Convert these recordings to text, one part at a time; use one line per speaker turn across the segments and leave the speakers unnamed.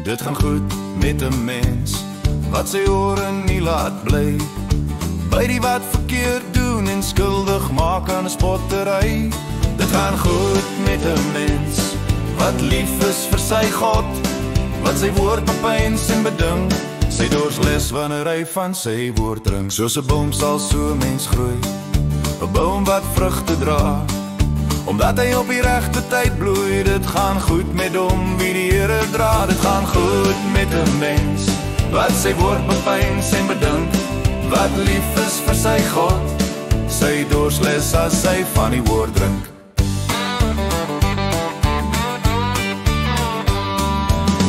dit gaan goed met 'n mens wat sy ore nie laat bly by die wat verkeerd doen en skuldig maak aan 'n spottery. Dit gaan goed met 'n mens wat lief is vir sy God, wat sy woord bepeins en beding, sy doorsles wanneer hy van sy woord drink. Soos 'n boom sal so 'n mens groei, 'n boom wat vrugte dra, omdat hy op die regte tyd bloei. Dit gaan goed met hom wie die Here dra. Dit gaan goed met 'n mens wat sy woord bepeins en bedink, wat lief is vir sy God, sy doorsles as sy van die woord drink.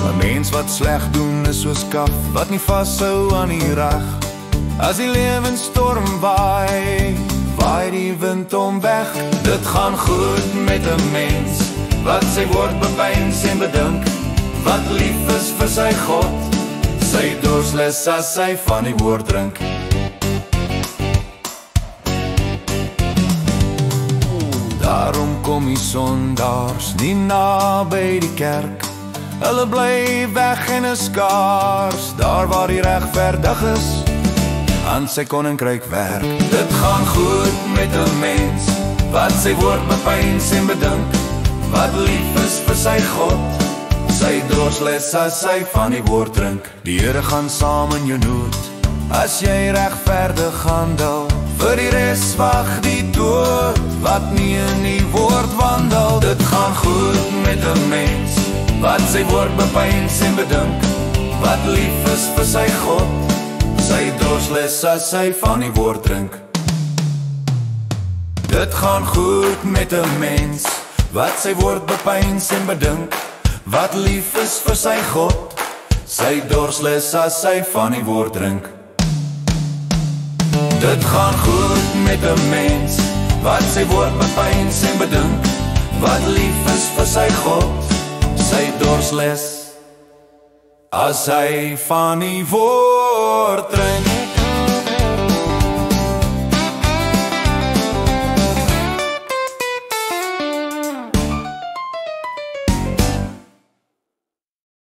'n Mens wat sleg doen is soos kaf wat nie vashou aan die reg. As die lewensstorm waai, waai die wind hom weg. Dit gaan goed met 'n mens wat sy woord bepeins en bedink, wat lief is vir sy God, sy doorsles as sy van die woord drink. Daarom kom die sondaars nie naby die kerk, hulle bly weg en is skaars daar waar die regverdig is aan sy koninkryk werk. Dit gaan goed met 'n mens wat sy woord bepeins en bedink, wat lief is vir sy God, sy doorsles as sy van die woord drink. Die Here gaan saam in jou nood as jy regverdig handel, vir die res wag die dood wat nie in die woord wandel. Dit gaan goed met 'n mens wat sy woord bepeins en bedink, wat lief is vir sy God, sy doorsles as sy van die woord drink. Dit gaan goed met 'n mens wat sy woord bepeins en bedink, wat lief is vir sy God, sy doorsles as sy van die woord drink. Dit gaan goed met 'n mens wat sy woord bepeins en bedink, wat lief is vir sy God, sy doorsles as hy van die woord drink.